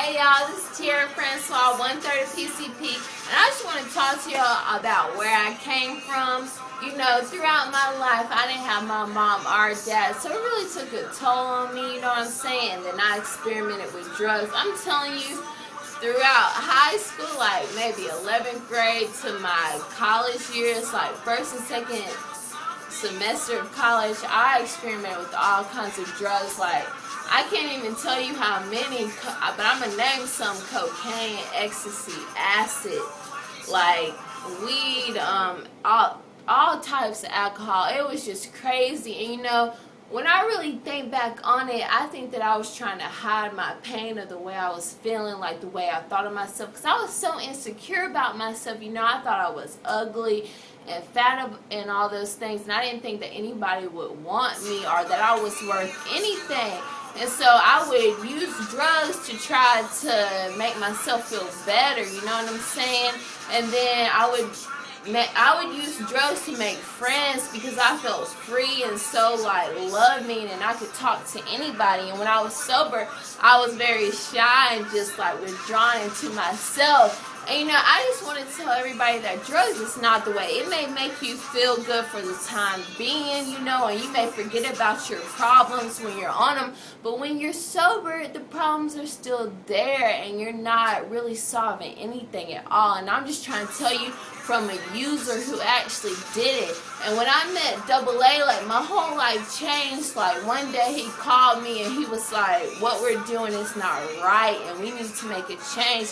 Hey y'all, this is Tierra Francois, 130 PCP, and I just want to talk to y'all about where I came from. You know, throughout my life, I didn't have my mom or dad, so it really took a toll on me, you know what I'm saying? And then I experimented with drugs. I'm telling you, throughout high school, like maybe 11th grade to my college years, like first and second semester of college, I experimented with all kinds of drugs. Like, I can't even tell you how many, but I'm gonna name some: cocaine, ecstasy, acid, like weed, all types of alcohol. It was just crazy. And you know, when I really think back on it, I think that I was trying to hide my pain of the way I was feeling, like the way I thought of myself, because I was so insecure about myself. You know, I thought I was ugly and fat and all those things, and I didn't think that anybody would want me or that I was worth anything. And so I would use drugs to try to make myself feel better, you know what I'm saying? And then I would use drugs to make friends because I felt free and so like loving, and I could talk to anybody. And when I was sober, I was very shy and just like withdrawn into myself. And you know, I just want to tell everybody that drugs is not the way. It may make you feel good for the time being, you know, and you may forget about your problems when you're on them. But when you're sober, the problems are still there and you're not really solving anything at all. And I'm just trying to tell you from a user who actually did it. And when I met AA, like my whole life changed. Like one day he called me and he was like, what we're doing is not right and we need to make a change.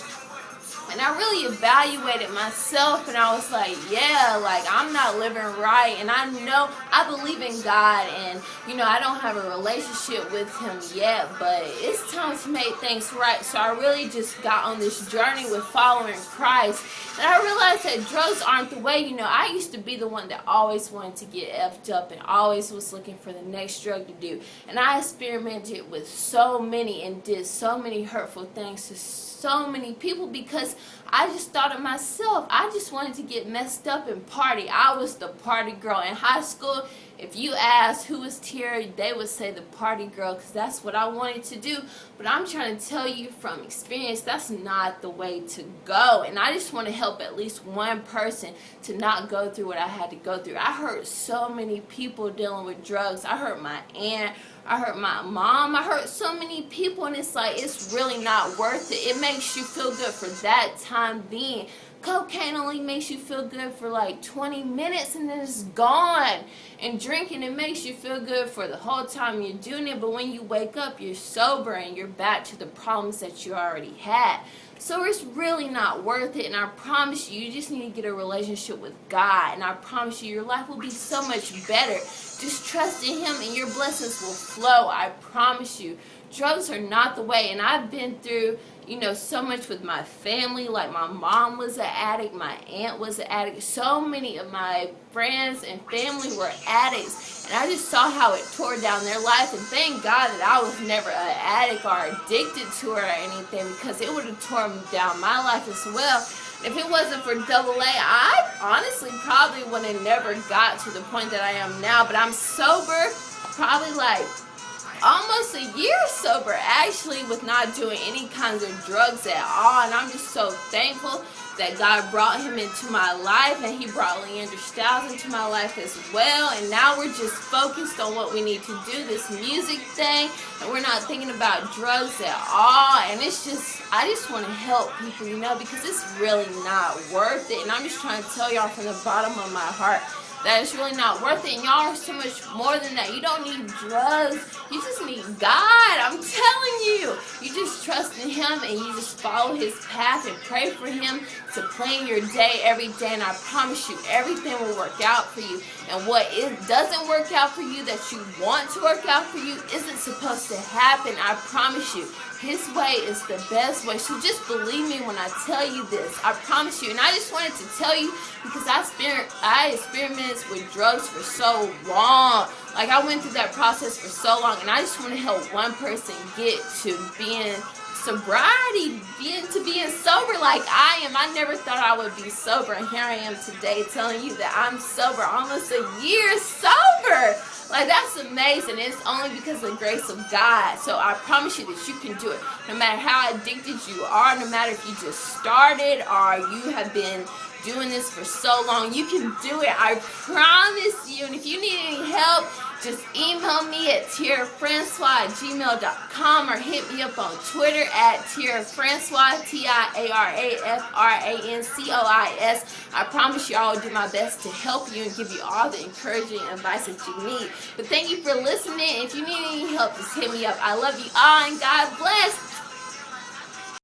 And I really evaluated myself, and I was like, yeah, like I'm not living right, and I know I believe in God, and you know, I don't have a relationship with him yet, but it's time to make things right. So I really just got on this journey with following Christ, and I realized that drugs aren't the way. You know, I used to be the one that always wanted to get effed up and always was looking for the next drug to do, and I experimented with so many and did so many hurtful things to so many people because I just thought of myself. I just wanted to get messed up and party. I was the party girl in high school. If you asked who was Tierra, they would say the party girl because that's what I wanted to do. But I'm trying to tell you from experience, that's not the way to go. And I just want to help at least one person to not go through what I had to go through. I hurt so many people dealing with drugs. I hurt my aunt. I hurt my mom. I hurt so many people, and it's like, it's really not worth it. It makes you feel good for that time being. Cocaine only makes you feel good for like 20 minutes and then it's gone. And drinking, it makes you feel good for the whole time you're doing it, but when you wake up, you're sober and you're back to the problems that you already had. So it's really not worth it, and I promise you, you just need to get a relationship with God, and I promise you, your life will be so much better. Just trust in Him and your blessings will flow, I promise you. Drugs are not the way, and I've been through, you know, so much with my family. Like my mom was an addict, my aunt was an addict, so many of my friends and family were addicts, and I just saw how it tore down their life. And thank God that I was never an addict or addicted to it or anything, because it would have torn down my life as well. If it wasn't for AA, I honestly probably would have never got to the point that I am now. But I'm sober, probably like almost a year sober actually, with not doing any kinds of drugs at all. And I'm just so thankful that God brought him into my life, and he brought Leander Styles into my life as well. And now we're just focused on what we need to do, this music thing, and we're not thinking about drugs at all. And it's just, I just want to help people, you know, because it's really not worth it. And I'm just trying to tell y'all from the bottom of my heart that it's really not worth it. And y'all are so much more than that. You don't need drugs. You just need God. I'm telling you. You just trust in Him and you just follow His path and pray for Him to plan your day every day. And I promise you, everything will work out for you. And what doesn't work out for you, that you want to work out for you, isn't supposed to happen. I promise you. His way is the best way. So just believe me when I tell you this. I promise you. And I just wanted to tell you because I experimented with drugs for so long. Like, I went through that process for so long. And I just want to help one person get to being sobriety, being sober like I am. I never thought I would be sober, and here I am today telling you that I'm sober, almost a year sober. Like, that's amazing. It's only because of the grace of God. So I promise you that you can do it. No matter how addicted you are, no matter if you just started or you have been doing this for so long, you can do it. I promise you. And if you need any help, just email me at tiarafrancois@gmail.com or hit me up on Twitter at tiarafrancois, TIARAFRANCOIS. I promise you I will do my best to help you and give you all the encouraging advice that you need. But thank you for listening. If you need any help, just hit me up. I love you all, and God bless.